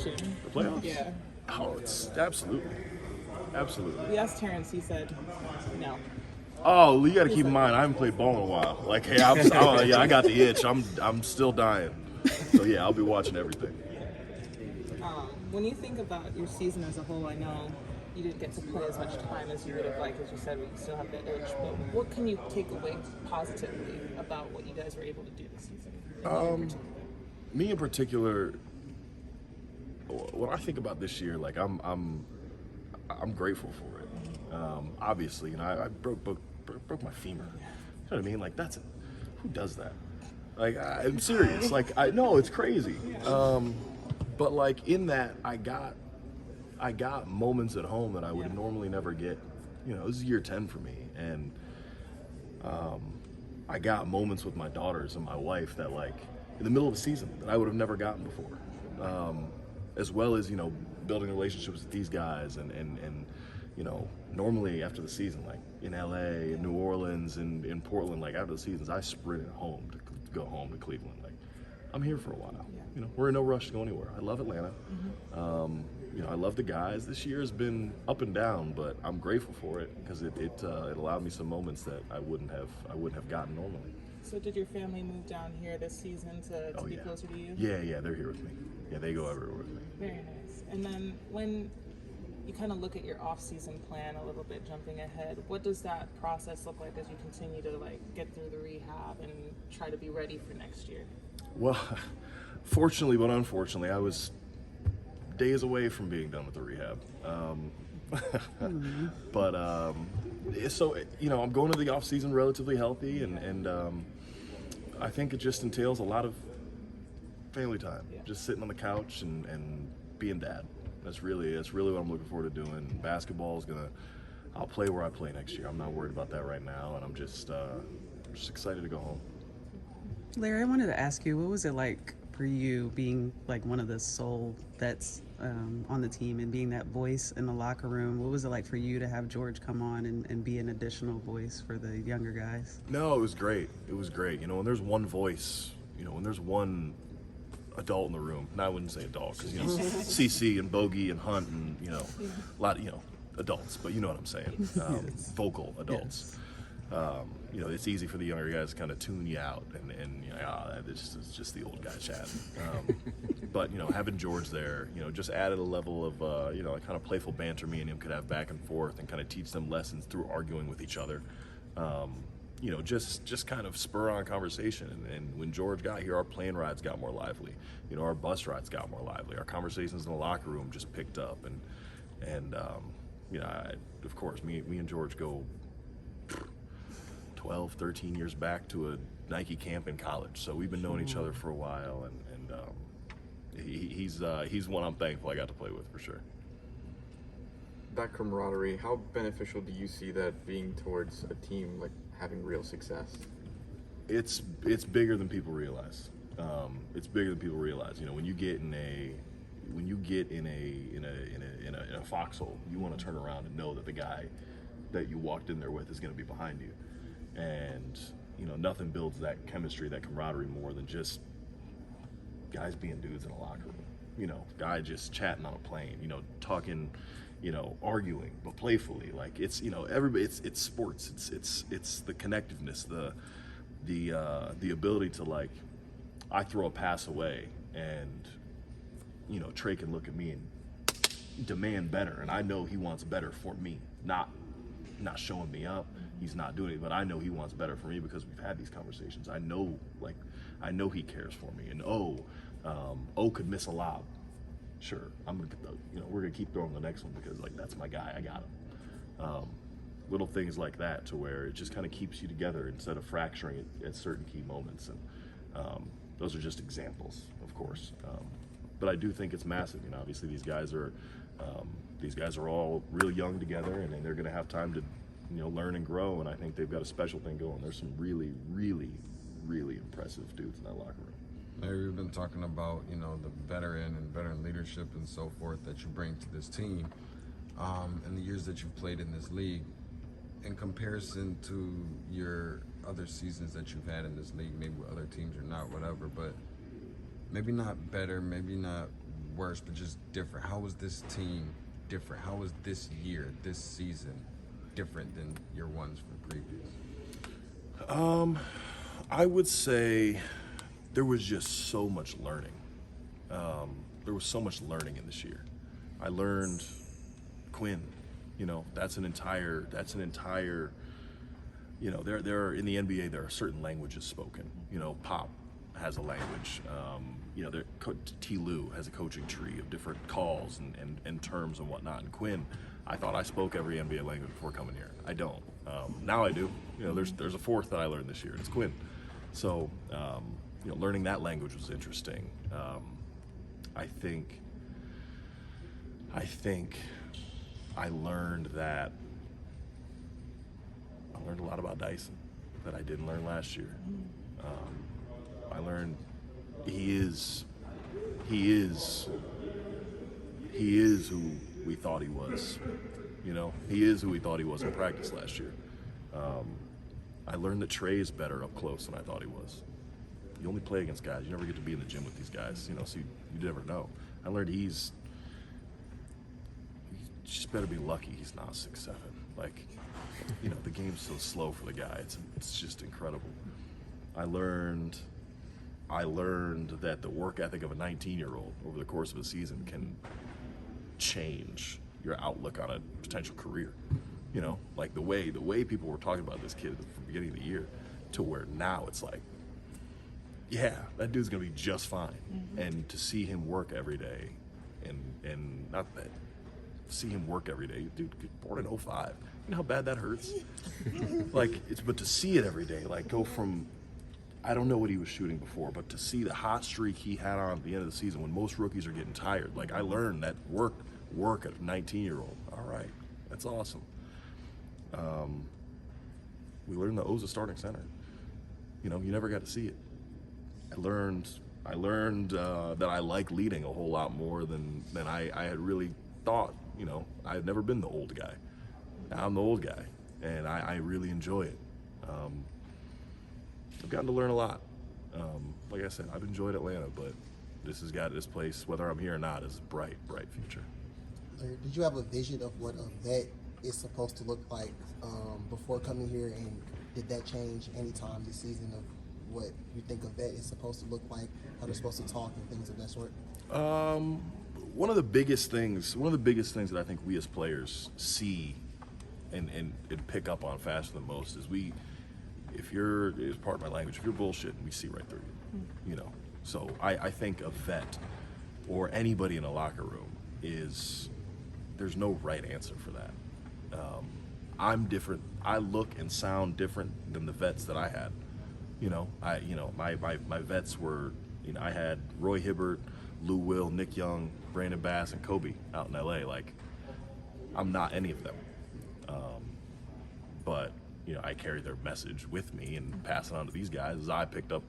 The playoffs? Yeah. Oh, it's absolutely. We asked Terrence, he said no. Oh, you got to keep in mind, I haven't played ball in a while. Like, hey, I got the itch. I'm still dying. So yeah, I'll be watching everything. When you think about your season as a whole, I know you didn't get to play as much time as you would have liked, as you said, but you still have the itch. But what can you take away positively about what you guys were able to do this season? Me in particular, when I think about this year, like I'm grateful for it. Obviously, I broke my femur. You know what I mean? Like who does that? Like I'm serious. Like I know it's crazy. But like in that, I got moments at home that I would normally never get. This is year 10 for me, and I got moments with my daughters and my wife that like in the middle of the season that I would have never gotten before. As well as building relationships with these guys and normally after the season, like in LA, in New Orleans, and in Portland, like after the seasons, I sprinted home to go home to Cleveland. Like I'm here for a while. We're in no rush to go anywhere. I love Atlanta. I love the guys. This year has been up and down, but I'm grateful for it because it allowed me some moments that I wouldn't have gotten normally. So did your family move down here this season to be closer to you? Yeah, they're here with me. Yeah, they go everywhere with me. Very nice. And then when you kind of look at your off-season plan a little bit, jumping ahead, what does that process look like as you continue to like get through the rehab and try to be ready for next year? Well, fortunately but unfortunately, I was days away from being done with the rehab. But so I'm going to the off season relatively healthy, and I think it just entails a lot of family time, just sitting on the couch and being dad. That's really what I'm looking forward to doing. Basketball is I'll play where I play next year. I'm not worried about that right now, and I'm just excited to go home. Larry, I wanted to ask you, what was it like for you being like one of the sole vets on the team and being that voice in the locker room? What was it like for you to have George come on and be an additional voice for the younger guys? No, it was great. It was great. When there's one voice, when there's one adult in the room, and I wouldn't say adult because CC and Bogey and Hunt and a lot of adults, but you know what I'm saying, vocal adults. It's easy for the younger guys to kind of tune you out and it's just the old guy chatting. But having George there, just added a level of kind of playful banter me and him could have back and forth and kind of teach them lessons through arguing with each other. Just kind of spur on conversation. And when George got here, our plane rides got more lively. Our bus rides got more lively. Our conversations in the locker room just picked up. And of course, me and George go 12, 13 years back to a Nike camp in college. So we've been knowing each other for a while, and he's one I'm thankful I got to play with for sure. That camaraderie, how beneficial do you see that being towards a team like having real success? It's bigger than people realize. It's bigger than people realize. When you get in a foxhole, you want to turn around and know that the guy that you walked in there with is going to be behind you. And nothing builds that chemistry, that camaraderie more than just guys being dudes in a locker room. Guy just chatting on a plane, talking, arguing, but playfully. Like it's everybody. It's sports. It's the connectiveness, the ability to like, I throw a pass away and Trey can look at me and demand better, and I know he wants better for me, not showing me up. He's not doing it, but I know he wants better for me because we've had these conversations. I know he cares for me. And O could miss a lob. Sure, we're gonna keep throwing the next one because like that's my guy. I got him. Little things like that to where it just kind of keeps you together instead of fracturing it at certain key moments. And those are just examples, of course. But I do think it's massive. Obviously these guys are all real young together, and they're gonna have time to learn and grow, and I think they've got a special thing going. There's some really, really, really impressive dudes in that locker room. Larry, we've been talking about, the veteran leadership and so forth that you bring to this team in the years that you've played in this league. In comparison to your other seasons that you've had in this league, maybe with other teams or not, whatever, but maybe not better, maybe not worse, but just different. How was this team different? How was this year, this season different than your ones from previous? I would say there was just so much learning. There was so much learning in this year. I learned Quinn. You know, that's an entire. You know, there are in the NBA there are certain languages spoken. You know, Pop has a language. You know, T. Lou has a coaching tree of different calls and terms and whatnot. And Quinn, I thought I spoke every NBA language before coming here. I don't. Now I do. You know, there's a fourth that I learned this year. It's Quinn. So, you know, learning that language was interesting. I think I learned a lot about Dyson that I didn't learn last year. I learned he is who we thought he was. You know, he is who we thought he was in practice last year. I learned that Trey is better up close than I thought he was. You only play against guys. You never get to be in the gym with these guys, you know, so you never know. I learned he's just better be lucky he's not 6'7". Like, you know, the game's so slow for the guy. It's just incredible. I learned that the work ethic of a 19-year-old over the course of a season can change your outlook on a potential career. You know, like the way people were talking about this kid from the beginning of the year to where now it's like, yeah, that dude's gonna be just fine. Mm-hmm. And to see him work every day, and not that, see him work every day, dude, born in 05. You know how bad that hurts? But to see it every day, like go from, I don't know what he was shooting before, but to see the hot streak he had on at the end of the season when most rookies are getting tired, like I learned that work at a 19-year-old. All right, that's awesome. We learned that O's a starting center. You know, you never got to see it. I learned that I like leading a whole lot more than I had really thought. You know, I had never been the old guy. Now I'm the old guy, and I really enjoy it. I've gotten to learn a lot. Like I said, I've enjoyed Atlanta, but this place, whether I'm here or not, is a bright future. Did you have a vision of what a vet is supposed to look like before coming here, and did that change any time this season of what you think a vet is supposed to look like, how they're supposed to talk and things of that sort? One of the biggest things that I think we as players see and pick up on faster than most is it's part of my language, if you're bullshitting, we see right through you. You know, so I think a vet or anybody in a locker room there's no right answer for that. I'm different. I look and sound different than the vets that I had. You know, my vets were, you know, I had Roy Hibbert, Lou Will, Nick Young, Brandon Bass, and Kobe out in LA. Like, I'm not any of them. But, you know, I carry their message with me and pass it on to these guys as I picked up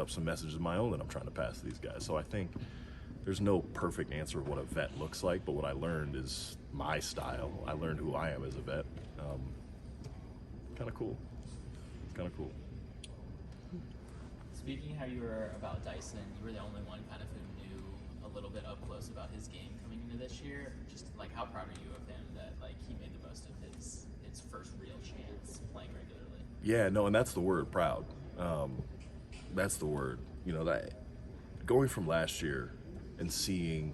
some messages of my own that I'm trying to pass to these guys. So I think there's no perfect answer of what a vet looks like, but what I learned is my style. I learned who I am as a vet. Kind of cool. Speaking how you were about Dyson, you were the only one kind of who knew a little bit up close about his game coming into this year. Just like, how proud are you of him that like he made the most of his first real chance playing regularly? Yeah, no, and that's the word, proud. That's the word. You know, that going from last year and seeing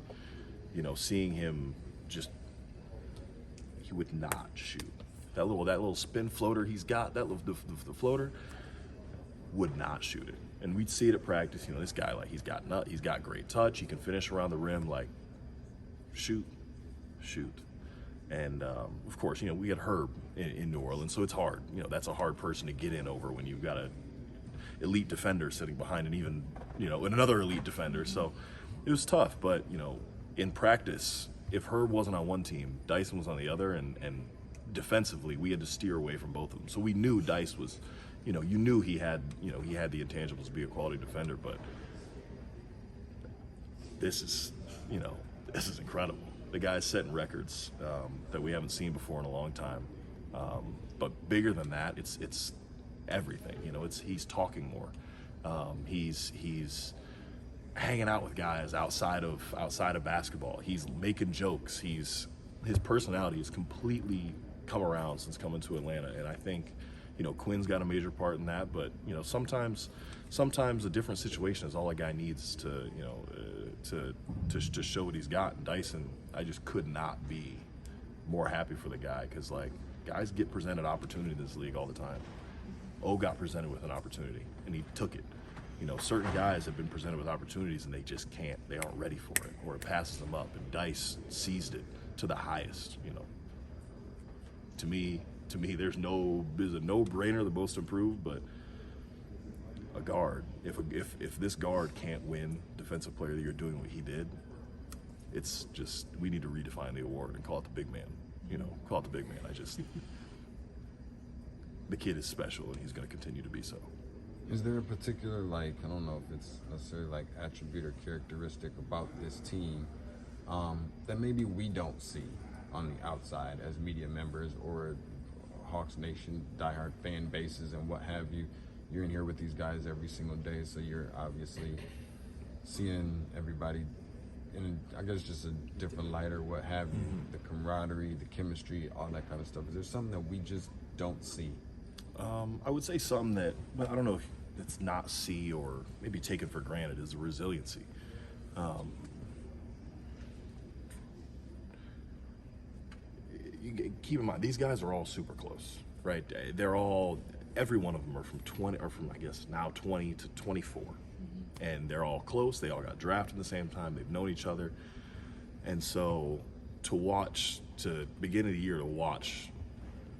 him just, he would not shoot. That little spin floater he's got, the floater, would not shoot it. And we'd see it at practice. You know, this guy, like, he's got great touch. He can finish around the rim, like, shoot. And of course, you know, we had Herb in New Orleans, so it's hard. You know, that's a hard person to get in over when you've got a elite defender sitting behind and another elite defender. So it was tough. But, you know, in practice, if Herb wasn't on one team, Dyson was on the other, and defensively we had to steer away from both of them. So we knew Dice was, you know, he had the intangibles to be a quality defender, but this is incredible. The guy's setting records that we haven't seen before in a long time. But bigger than that, it's everything. You know, he's talking more. He's hanging out with guys outside of basketball. He's making jokes. His personality has completely come around since coming to Atlanta, and I think, you know, Quinn's got a major part in that. But you know, sometimes a different situation is all a guy needs to, you know, to show what he's got. And Dyson, I just could not be more happy for the guy, because like, guys get presented opportunity in this league all the time. O got presented with an opportunity and he took it. You know, certain guys have been presented with opportunities and they just can't. They aren't ready for it, or it passes them up. And Dice seized it to the highest. You know, to me, there's a no-brainer, the most improved. But a guard, if this guard can't win Defensive Player of the Year doing what he did, it's just, we need to redefine the award and call it the big man. You know, call it the big man. The kid is special and he's going to continue to be so. Is there a particular, like, I don't know if it's necessarily like attribute or characteristic about this team that maybe we don't see on the outside as media members or Hawks Nation diehard fan bases and what have you? You're in here with these guys every single day, so you're obviously seeing everybody in, I guess, just a different light or what have you. The camaraderie, the chemistry, all that kind of stuff. Is there something that we just don't see? I would say something that, but I don't know if it's not see or maybe taken for granted, is the resiliency. You keep in mind, these guys are all super close, right? They're all, every one of them are from 20, or from, I guess, now 20 to 24. And they're all close. They all got drafted at the same time. They've known each other. And so to watch, to beginning of the year, to watch,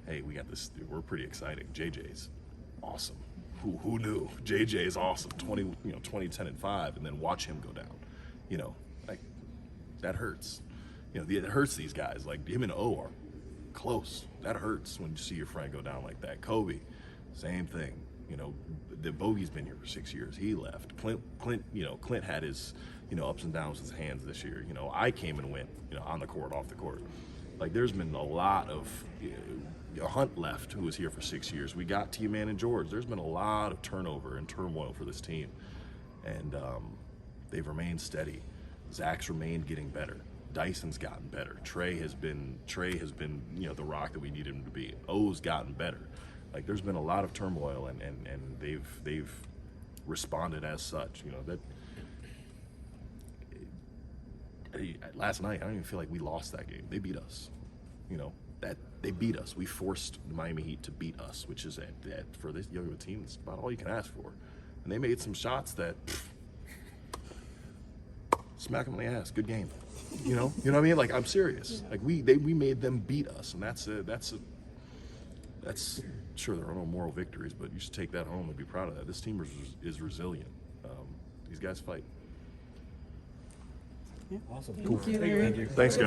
hey, we got this, we're pretty exciting. JJ's awesome. Who knew? JJ is awesome. 20, 10 and 5, and then watch him go down. You know, like, that hurts. You know, it hurts these guys. Like, him and O are close. That hurts when you see your friend go down like that. Kobe, same thing. You know, the Bogey's been here for 6 years. He left. Clint had his, ups and downs with his hands this year. You know, I came and went, on the court, off the court. Like, there's been a lot of, Hunt left, who was here for 6 years. We got T-Man and George. There's been a lot of turnover and turmoil for this team. And they've remained steady. Zach's remained getting better. Dyson's gotten better. Trey has been, the rock that we needed him to be. O's gotten better. Like, there's been a lot of turmoil, and they've responded as such. Last night, I don't even feel like we lost that game. They beat us. That they beat us. We forced the Miami Heat to beat us, which is for this young of a team, it's about all you can ask for. And they made some shots that smack them in the ass. Good game. You know what I mean? Like, I'm serious. Like, we made them beat us, and that's sure, there are no moral victories, but you should take that home and be proud of that. This team is resilient. These guys fight. Yeah. Awesome. Thank you, Larry. Thanks, guys.